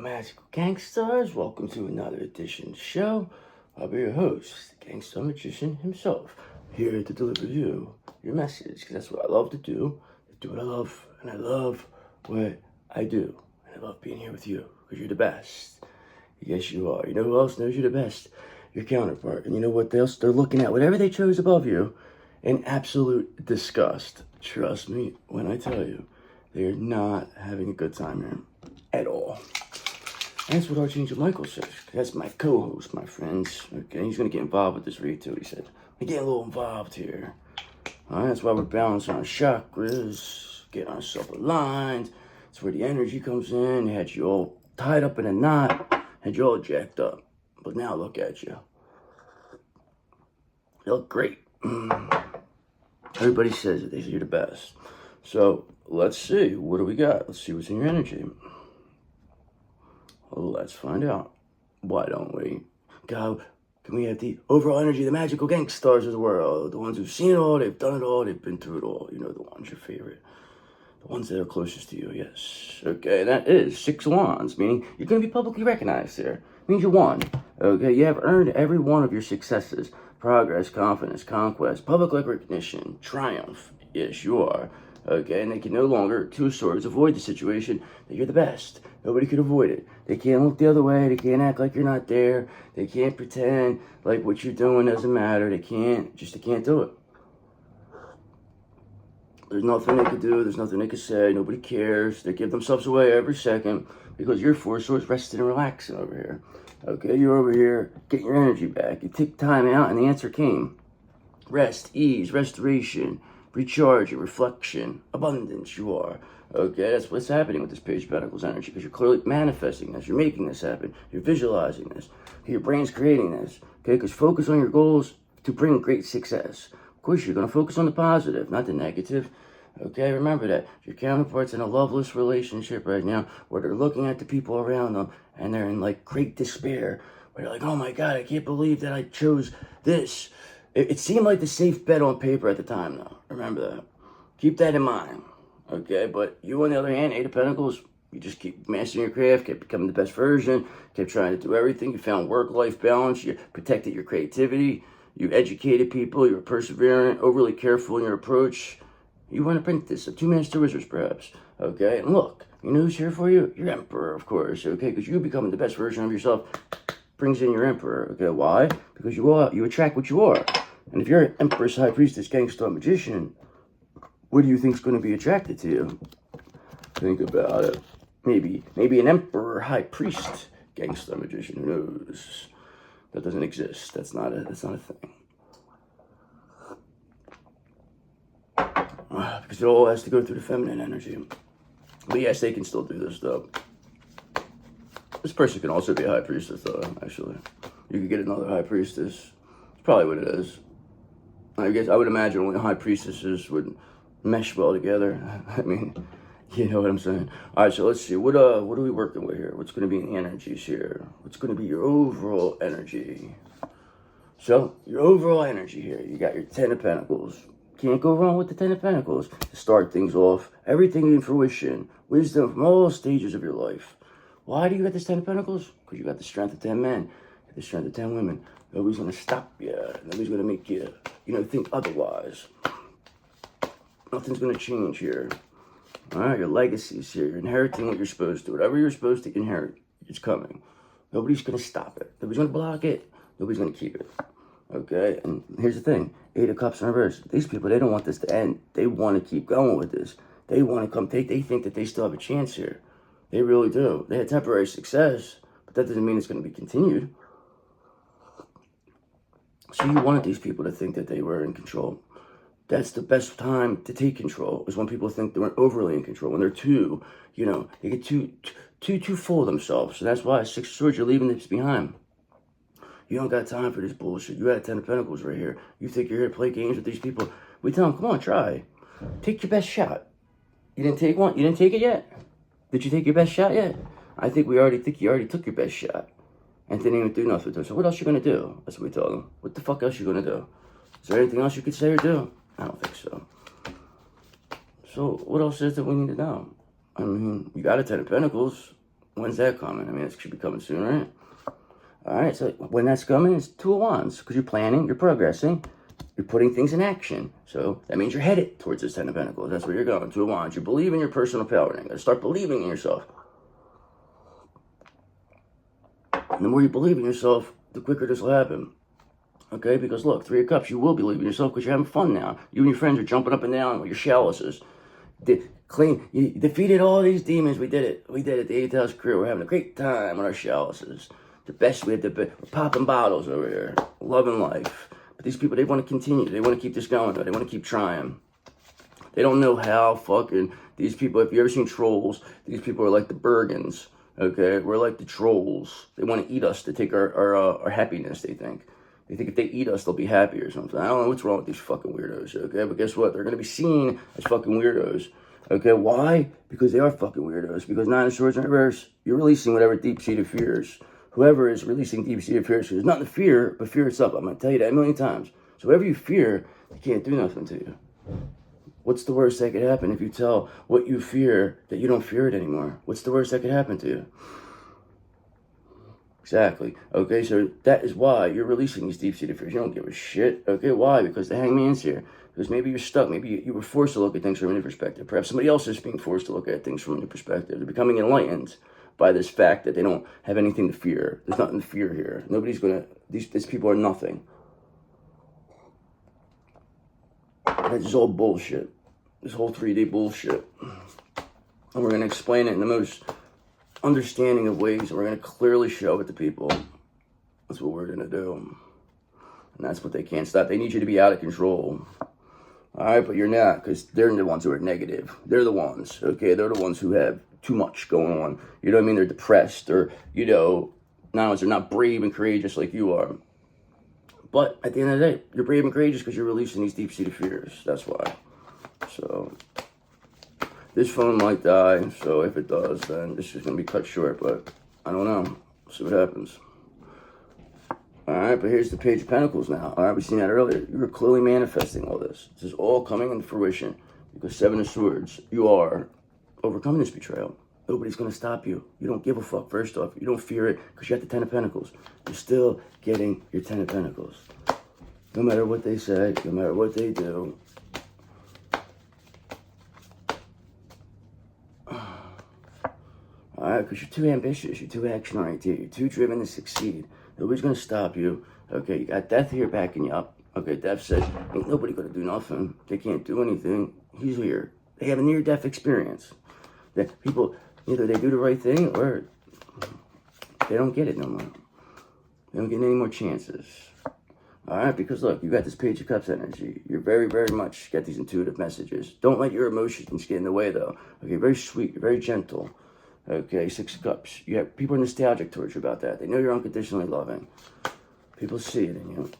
magical gangsters, welcome to another edition of the show. I'll be your host, the gangster magician himself, here to deliver you your message, because that's what I love to do. I do what I love, and I love what I do. And I love being here with you, because you're the best. Yes, you are. You know who else knows you're the best? Your counterpart. And you know what else? They're looking at whatever they chose above you in absolute disgust. Trust me when I tell you, they're not having a good time here at all. And that's what Archangel Michael says. That's my co-host, my friends. Okay, he's gonna get involved with this read too. He said, "We get a little involved here." All right, that's why we're balancing our chakras, getting ourselves aligned. That's where the energy comes in. They had you all tied up in a knot, had you all jacked up. But now look at you. You look great. Everybody says it. They say you're the best. So let's see. What do we got? Let's see what's in your energy. Let's find out. Why don't we? God, can we have the overall energy, the magical gangsters of the world? The ones who've seen it all, they've done it all, they've been through it all. You know, the ones your favorite. The ones that are closest to you, yes. Okay, that is 6 wands, meaning you're going to be publicly recognized here. Means you won. Okay, you have earned every one of your successes. Progress, confidence, conquest, public recognition, triumph. Yes, you are. Okay, and they can no longer, 2 of swords, avoid the situation that you're the best. Nobody can avoid it. They can't look the other way. They can't act like you're not there. They can't pretend like what you're doing doesn't matter. They can't do it. There's nothing they could do. There's nothing they could say. Nobody cares. They give themselves away every second because you're 4 swords resting and relaxing over here. Okay, you're over here getting your energy back. You take time out and the answer came. Rest, ease, restoration, recharge, reflection, abundance, you are. Okay, that's what's happening with this Page of Pentacles energy, because you're clearly manifesting this. You're making this happen. You're visualizing this. Okay, your brain's creating this. Okay, because focus on your goals to bring great success. Of course, you're going to focus on the positive, not the negative. Okay, remember that. Your counterpart's in a loveless relationship right now where they're looking at the people around them and they're in like great despair. Where they're like, oh my God, I can't believe that I chose this. It seemed like the safe bet on paper at the time, though. Remember that. Keep that in mind. Okay, but you, on the other hand, 8 of Pentacles, you just keep mastering your craft, kept becoming the best version, kept trying to do everything. You found work-life balance. You protected your creativity. You educated people. You were perseverant, overly careful in your approach. You want to print this, a 2 Master Wizards, perhaps. Okay, and look, you know who's here for you? Your Emperor, of course. Okay, because you becoming the best version of yourself brings in your Emperor. Okay, why? Because you attract what you are. And if you're an Empress, High Priestess, Gangster, Magician, what do you think's going to be attracted to you? Think about it. Maybe an Emperor, High Priest, Gangster, Magician. Who knows? That doesn't exist. That's not a thing. Because it all has to go through the feminine energy. But yes, they can still do this, though. This person can also be a High Priestess, though, actually. You could get another High Priestess. It's probably what it is. I guess I would imagine only High Priestesses would mesh well together. I mean, you know what I'm saying. All right, so let's see. What are we working with here? What's going to be in the energies here? What's going to be your overall energy? So, your overall energy here. You got your 10 of Pentacles. Can't go wrong with the 10 of Pentacles. To start things off, everything in fruition, wisdom from all stages of your life. Why do you got this 10 of Pentacles? Because you got the strength of 10 men, the strength of 10 women. Nobody's going to stop you. Nobody's going to make you, think otherwise. Nothing's going to change here. All right, your legacy's here. You're inheriting what you're supposed to. Whatever you're supposed to inherit, it's coming. Nobody's going to stop it. Nobody's going to block it. Nobody's going to keep it. Okay, and here's the thing. 8 of Cups in reverse. These people, they don't want this to end. They want to keep going with this. They want to come take. They think that they still have a chance here. They really do. They had temporary success, but that doesn't mean it's going to be continued. So you wanted these people to think that they were in control. That's the best time to take control, is when people think they weren't overly in control. When they're too, they get too full of themselves. So that's why 6 of Swords, you're leaving this behind. You don't got time for this bullshit. You got 10 of Pentacles right here. You think you're here to play games with these people. We tell them, come on, try. Take your best shot. You didn't take one? You didn't take it yet? Did you take your best shot yet? I think you already took your best shot. And didn't even do nothing with it. So what else you going to do? That's what we tell them. What the fuck else you going to do? Is there anything else you could say or do? I don't think so. So what else is that we need to know? I mean, you got a 10 of Pentacles. When's that coming? I mean, it should be coming soon, right? All right, so when that's coming, it's Two of Wands, because you're planning, you're progressing, you're putting things in action. So that means you're headed towards this Ten of Pentacles. That's where you're going, Two of Wands. You believe in your personal power. You got to start believing in yourself. And the more you believe in yourself, the quicker this will happen. Okay, because look, Three of Cups, you will believe in yourself because you're having fun now. You and your friends are jumping up and down with your chalices. You defeated all these demons. We did it. We did it. The 8th house crew. We're having a great time on our chalices. The best we have to be. We're popping bottles over here. Loving life. But these people, they want to continue. They want to keep this going, though. They want to keep trying. They don't know how fucking these people, if you ever seen Trolls, these people are like the Bergens. Okay? We're like the Trolls. They want to eat us to take our happiness, they think. They think if they eat us, they'll be happy or something. I don't know what's wrong with these fucking weirdos, okay? But guess what? They're going to be seen as fucking weirdos. Okay, why? Because they are fucking weirdos. Because Nine of Swords in reverse, you're releasing whatever deep-seated fears. Whoever is releasing deep-seated fears, there's nothing to fear, but fear itself. I'm going to tell you that a million times. So whatever you fear, they can't do nothing to you. What's the worst that could happen if you tell what you fear that you don't fear it anymore? What's the worst that could happen to you? Exactly. Okay, so that is why you're releasing these deep-seated fears. You don't give a shit. Okay, why? Because the Hangman's here. Because maybe you're stuck. Maybe you were forced to look at things from a new perspective. Perhaps somebody else is being forced to look at things from a new perspective. They're becoming enlightened by this fact that they don't have anything to fear. There's nothing to fear here. Nobody's going to... These people are nothing. That's just all bullshit. This whole 3D bullshit. And we're going to explain it in the most understanding of ways, and we're going to clearly show it to people. That's what we're going to do. And that's what they can't stop. They need you to be out of control. All right, but you're not, because they're the ones who are negative. They're the ones, okay? They're the ones who have too much going on. You know what I mean? They're depressed, or, you know, they're not brave and courageous like you are. But at the end of the day, you're brave and courageous because you're releasing these deep-seated fears. That's why. So this phone might die, so if it does, then this is going to be cut short, but I don't know. See what happens. Alright, but here's the Page of Pentacles now. Alright, we seen that earlier. You were clearly manifesting all this. This is all coming into fruition. Because 7 of Swords, you are overcoming this betrayal. Nobody's going to stop you. You don't give a fuck, first off. You don't fear it because you have the 10 of Pentacles. You're still getting your 10 of Pentacles. No matter what they say, no matter what they do. Alright, because you're too ambitious, you're too action-oriented, you're too driven to succeed. Nobody's going to stop you. Okay, you got Death here backing you up. Okay, Death says, ain't nobody going to do nothing. They can't do anything. He's here. They have a near-death experience. That people, either they do the right thing or they don't get it no more. They don't get any more chances. Alright, because look, you got this Page of Cups energy. You're very, very much got these intuitive messages. Don't let your emotions get in the way, though. Okay, very sweet, you're very gentle. Okay, 6 of Cups. You have people are nostalgic towards you about that. They know you're unconditionally loving. People see it in you.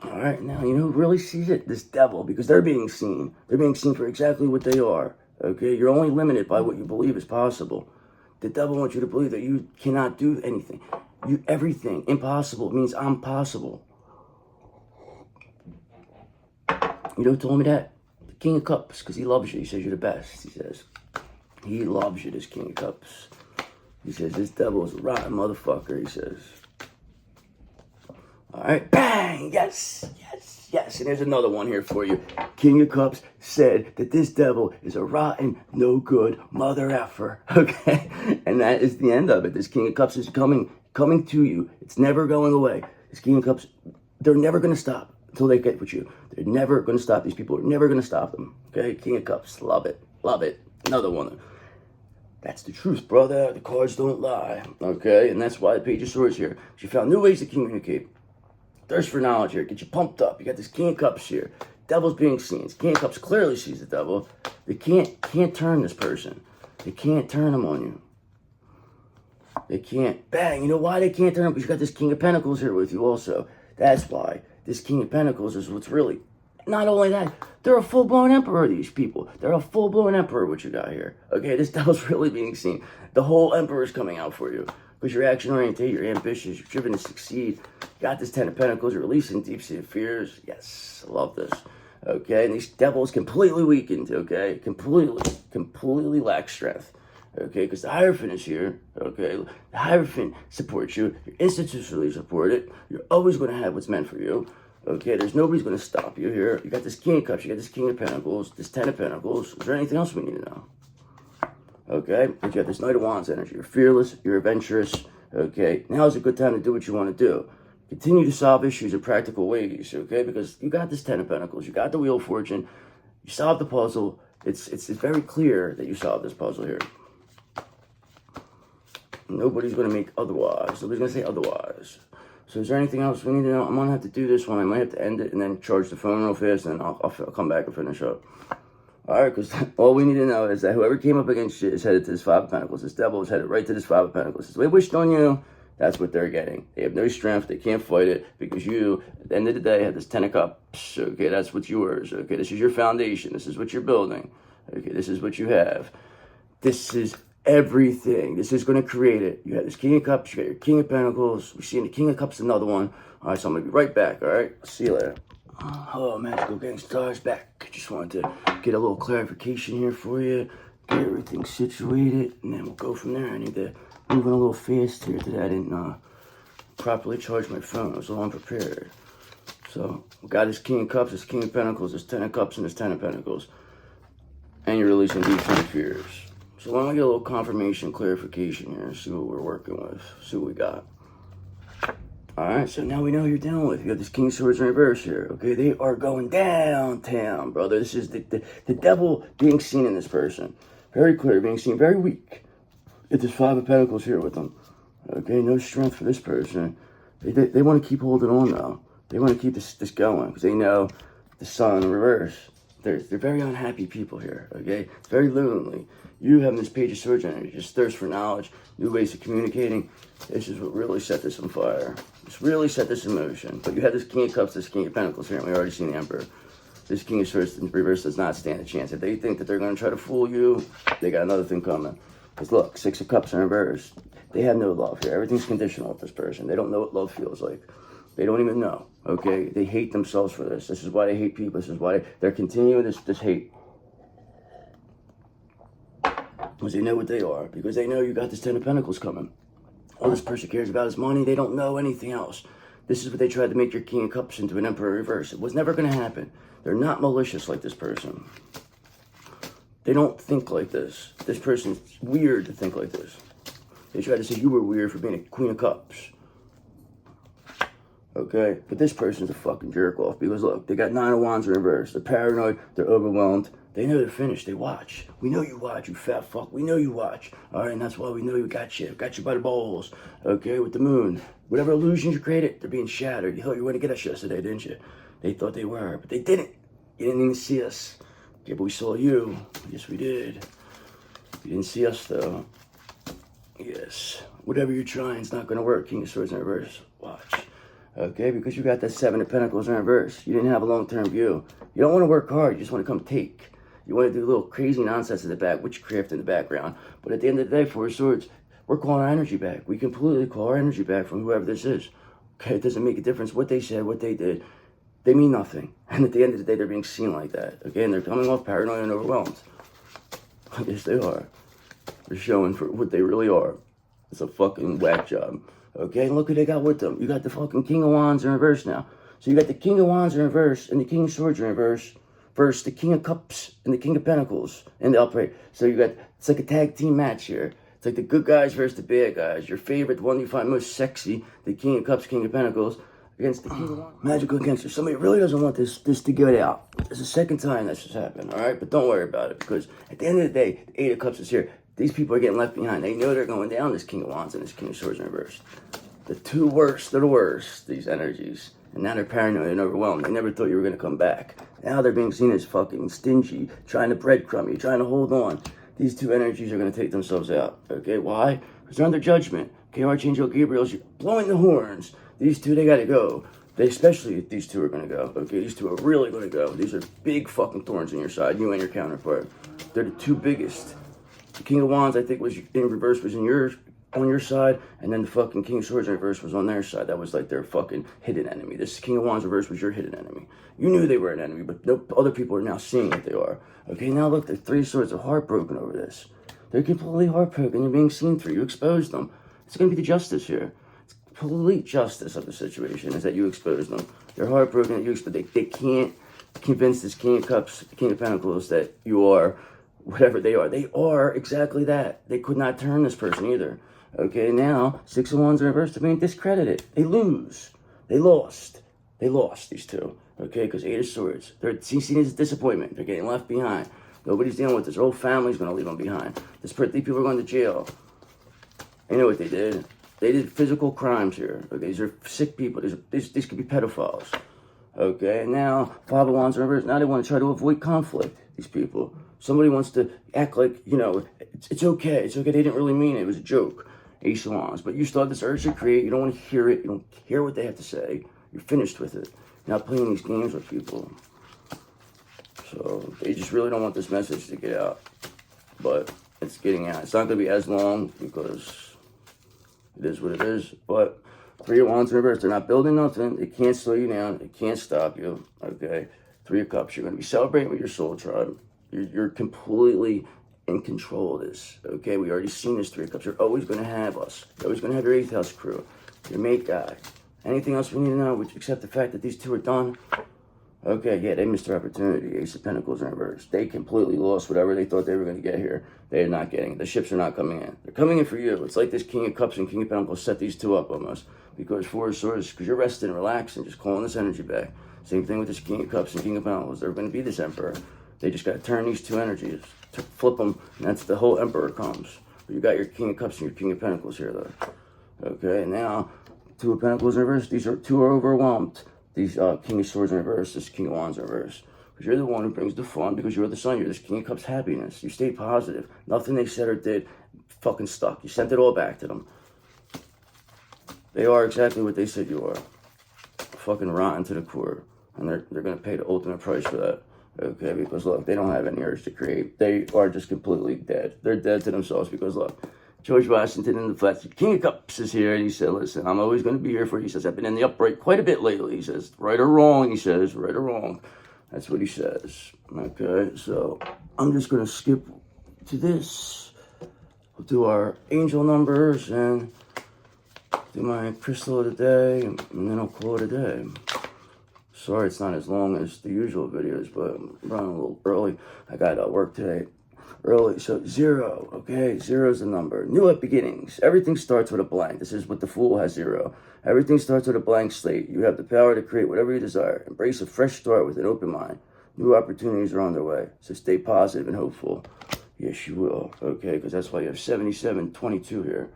All right, now, you know who really sees it? This Devil, because they're being seen. They're being seen for exactly what they are. Okay, you're only limited by what you believe is possible. The Devil wants you to believe that you cannot do anything. Everything. Impossible means I'm possible. You know who told me that? The King of Cups, because he loves you. He says you're the best, he says. He loves you, this King of Cups. He says, this Devil is a rotten motherfucker, he says. All right, bang, yes, yes, yes. And there's another one here for you. King of Cups said that this Devil is a rotten, no good mother effer, okay? And that is the end of it. This King of Cups is coming to you. It's never going away. This King of Cups, they're never going to stop until they get with you. They're never going to stop. These people are never going to stop them. Okay, King of Cups, love it, love it. Another one. That's the truth, brother. The cards don't lie. Okay, and that's why the Page of Swords here. She found new ways to communicate. Thirst for knowledge here. Get you pumped up. You got this King of Cups here. Devil's being seen. King of Cups clearly sees the Devil. They can't turn this person. They can't turn him on you. They can't. Bang. You know why they can't turn him? Because you got this King of Pentacles here with you also. That's why. This King of Pentacles is what's really... Not only that, they're a full-blown emperor, these people. They're a full-blown emperor, what you got here. Okay, this Devil's really being seen. The whole emperor is coming out for you. Because you're action-oriented, you're ambitious, you're driven to succeed. You got this 10 of Pentacles, you're releasing deep-seated fears. Yes, I love this. Okay, and these devils completely weakened, okay? Completely lack strength. Okay, because the Hierophant is here, okay? The Hierophant supports you. You're institutionally supported. You're always going to have what's meant for you. Okay, there's nobody's going to stop you here. You got this King of Cups, you got this King of Pentacles, this Ten of Pentacles. Is there anything else we need to know? Okay, but you have this Knight of Wands energy. You're fearless, you're adventurous. Okay, now is a good time to do what you want to do. Continue to solve issues in practical ways, okay? Because you got this Ten of Pentacles, you got the Wheel of Fortune, you solved the puzzle. It's very clear that you solved this puzzle here. Nobody's going to make otherwise. Nobody's going to say otherwise. So is there anything else we need to know? I'm going to have to do this one. I might have to end it and then charge the phone real fast, and then I'll come back and finish up. All right, because all we need to know is that whoever came up against you is headed to this Five of Pentacles. This devil is headed right to this Five of Pentacles. They wished on you. That's what they're getting. They have no strength. They can't fight it because you, at the end of the day, have this Ten of Cups. Okay, that's what's yours. Okay, this is your foundation. This is what you're building. Okay, this is what you have. This is everything. This is going to create it. You have this King of Cups. You got your King of Pentacles. We're seeing the King of Cups, another one. All right, so I'm going to be right back. All right, see you later. Hello, Magical Gangsters, back. Just wanted to get a little clarification here for you. Get everything situated, and then we'll go from there. I need to move in a little fast here today. I didn't properly charge my phone. I was a little unprepared. So, we got this King of Cups, this King of Pentacles, this Ten of Cups, and this Ten of Pentacles. And you're releasing deep fears. So why don't we get a little confirmation, clarification here, see what we're working with, see what we got. Alright, so now we know who you're dealing with. You got this King of Swords in reverse here, okay? They are going downtown, brother. This is the devil being seen in this person. Very clear, being seen, very weak. Get this Five of Pentacles here with them. Okay, no strength for this person. They want to keep holding on, though. They want to keep this going, because they know the Sun in reverse. They're very unhappy people here, okay? It's very lonely. You having this Page of Swords energy, just thirst for knowledge, new ways of communicating. This is what really set this on fire. This really set this in motion. But you have this King of Cups, this King of Pentacles here, and we already seen the Emperor. This King of Swords in reverse does not stand a chance. If they think that they're going to try to fool you, they got another thing coming. Because look, Six of Cups in reverse. They have no love here. Everything's conditional with this person. They don't know what love feels like. They don't even know, okay? They hate themselves for this. This is why they hate people. This is why they're continuing this hate. Because they know what they are. Because they know you got this Ten of Pentacles coming. All this person cares about is money. They don't know anything else. This is what they tried to make your King of Cups into an Emperor reverse. It was never going to happen. They're not malicious like this person. They don't think like this. This person's weird to think like this. They tried to say you were weird for being a Queen of Cups. Okay? But this person's a fucking jerk off. Because look, they got Nine of Wands in reverse. They're paranoid. They're overwhelmed. They know they're finished. They watch. We know you watch, you fat fuck. We know you watch. All right, and that's why we know you got you. Got you by the balls. Okay, with the moon. Whatever illusions you created, they're being shattered. You thought you were going to get us yesterday, didn't you? They thought they were, but they didn't. You didn't even see us. Yeah, but we saw you. Yes, we did. You didn't see us, though. Yes. Whatever you're trying, it's not going to work. King of Swords in reverse. Watch. Okay, because you got that Seven of Pentacles in reverse. You didn't have a long-term view. You don't want to work hard. You just want to come take. You want to do a little crazy nonsense in the back, witchcraft in the background. But at the end of the day, Four of Swords, we're calling our energy back. We completely call our energy back from whoever this is. Okay, it doesn't make a difference what they said, what they did. They mean nothing. And at the end of the day, they're being seen like that. Okay, and they're coming off paranoid and overwhelmed. Yes, they are. They're showing for what they really are. It's a fucking whack job. Okay, and look who they got with them. You got the fucking King of Wands in reverse now. So you got the King of Wands in reverse and the King of Swords in reverse versus the King of Cups and the King of Pentacles in the upright. So you got, it's like a tag team match here. It's like the good guys versus the bad guys. Your favorite, the one you find most sexy, the King of Cups, King of Pentacles, against the King of Wands. Magical Gangster. Somebody really doesn't want this to get out. It's the second time this has happened, all right? But don't worry about it, because at the end of the day, the Eight of Cups is here. These people are getting left behind. They know they're going down, this King of Wands and this King of Swords in reverse. The two worst of the worst, these energies. And now they're paranoid and overwhelmed. They never thought you were going to come back. Now they're being seen as fucking stingy, trying to breadcrumb you, trying to hold on. These two energies are going to take themselves out. Okay, why? Because they're under judgment. Okay, Archangel Gabriel's blowing the horns. These two, they got to go. Especially if these two are going to go. Okay, these two are really going to go. These are big fucking thorns in your side, you and your counterpart. They're the two biggest. The King of Wands, I think, was in reverse, was in your on your side, and then the fucking King of Swords in reverse was on their side. That was like their fucking hidden enemy. This King of Wands reverse was your hidden enemy. You knew they were an enemy, but no, other people are now seeing that they are. Okay, now look, the Three of Swords are heartbroken over this. They're completely heartbroken. They're being seen through. You exposed them. It's going to be the justice here. It's complete justice of the situation is that you exposed them. They're heartbroken that you exposed. They can't convince this King of Cups, King of Pentacles that you are whatever they are. They are exactly that. They could not turn this person either. Okay, now, Six of Wands in reverse, they're being discredited. They lose. They lost. They lost, these two. Okay, because Eight of Swords. They're seen as a disappointment. They're getting left behind. Nobody's dealing with this. Their whole family's going to leave them behind. These people are going to jail. You know what they did? They did physical crimes here. Okay, these are sick people. These could be pedophiles. Okay, and now, Five of Wands in reverse. Now they want to try to avoid conflict, these people. Somebody wants to act like, you know, it's okay. It's okay. They didn't really mean it. It was a joke. Ace of Wands. But you still have this urge to create. You don't want to hear it. You don't care what they have to say. You're finished with it. You're not playing these games with people. So they just really don't want this message to get out. But it's getting out. It's not going to be as long because it is what it is. But Three of Wands in reverse. They're not building nothing. They can't slow you down. They can't stop you. Okay. Three of Cups. You're going to be celebrating with your soul tribe. You're completely in control of this. Okay. We already seen this Three of Cups. You're always going to have us. You're always going to have your 8th house crew. Your mate guy. Anything else we need to know, except the fact that these two are done? Okay, yeah, they missed their opportunity. Ace of Pentacles in reverse. They completely lost whatever they thought they were going to get here. They're not getting it. The ships are not coming in. They're coming in for you. It's like this King of Cups and King of Pentacles set these two up almost. Because Four of Swords, because you're resting, relaxing, just calling this energy back. Same thing with this King of Cups and King of Pentacles. They're going to be this Emperor. They just got to turn these two energies, to flip them, and that's the whole Emperor comes. But you got your King of Cups and your King of Pentacles here, though. Okay, and now, Two of Pentacles in reverse. These two are overwhelmed. These King of Swords in reverse, this King of Wands in reverse. Because you're the one who brings the fun, because you're the sun. You're this King of Cups happiness. You stayed positive. Nothing they said or did fucking stuck. You sent it all back to them. They are exactly what they said you are. Fucking rotten to the core. And they're going to pay the ultimate price for that. Okay, because look, they don't have any urge to create. They are just completely dead. They're dead to themselves because look, George Washington in the flesh, King of Cups is here, and he said, listen, I'm always going to be here for you. He says, I've been in the upright quite a bit lately. He says, right or wrong, he says, right or wrong. That's what he says. Okay, so I'm just going to skip to this. We'll do our angel numbers and do my crystal of the day, and then I'll call it a day. Sorry it's not as long as the usual videos, but I'm running a little early. I got work today. Early, so 0, okay? 0 is the number. New at beginnings. Everything starts with a blank. This is what the Fool has 0. Everything starts with a blank slate. You have the power to create whatever you desire. Embrace a fresh start with an open mind. New opportunities are on their way. So stay positive and hopeful. Yes, you will, okay? Because that's why you have 7722 here.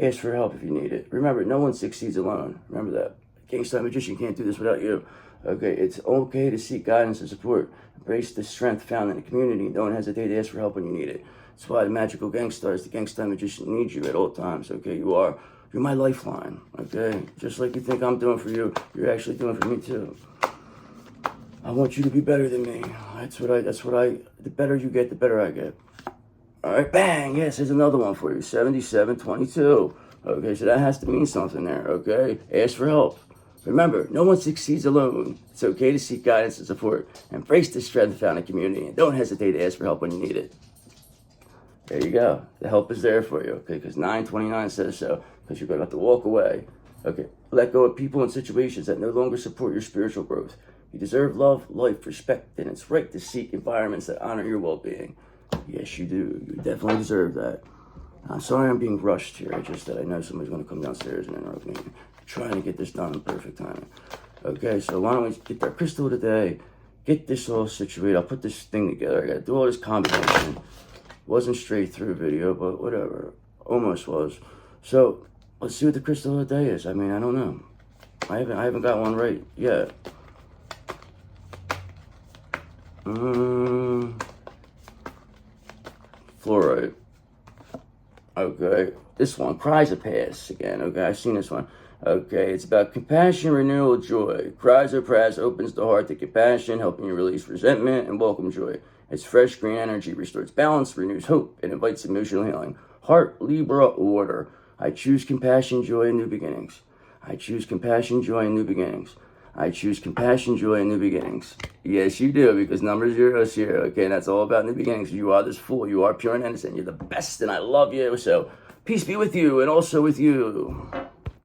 Ask for help if you need it. Remember, no one succeeds alone. Remember that. Gangsta Magician can't do this without you. Okay, it's okay to seek guidance and support. Embrace the strength found in the community. Don't hesitate to ask for help when you need it. That's why the magical gangsters, the Gangsta Magician, needs you at all times. Okay, you're my lifeline. Okay, just like you think I'm doing for you, you're actually doing for me too. I want you to be better than me. The better you get, the better I get. All right, bang. Yes, there's another one for you. 7722. Okay, so that has to mean something there. Okay, ask for help. Remember, no one succeeds alone. It's okay to seek guidance and support. Embrace the strength found in community, and don't hesitate to ask for help when you need it. There you go. The help is there for you, okay? Because 929 says so, because you're going to have to walk away. Okay, let go of people and situations that no longer support your spiritual growth. You deserve love, life, respect, and it's right to seek environments that honor your well-being. Yes, you do. You definitely deserve that. I'm sorry I'm being rushed here. It's just that I know somebody's going to come downstairs and interrupt me. Trying to get this done in perfect timing. Okay, so why don't we get our crystal today, get this all situated. I'll put this thing together. I gotta do all this combination. Wasn't straight through video, but whatever. Almost was. So let's see what the crystal of the day is. I mean, I don't know. I haven't got one right yet. Fluorite. Okay. This one, Cries of Past again. Okay, I've seen this one. Okay, it's about compassion, renewal, joy. Cries of Past opens the heart to compassion, helping you release resentment and welcome joy. It's fresh green energy, restores balance, renews hope, and invites emotional healing. Heart, Libra, order. I choose compassion, joy, and new beginnings. I choose compassion, joy, and new beginnings. I choose compassion, joy, and new beginnings. Yes, you do, because number 0 is here, okay? And that's all about new beginnings. You are this fool. You are pure and innocent. You're the best, and I love you. So peace be with you and also with you.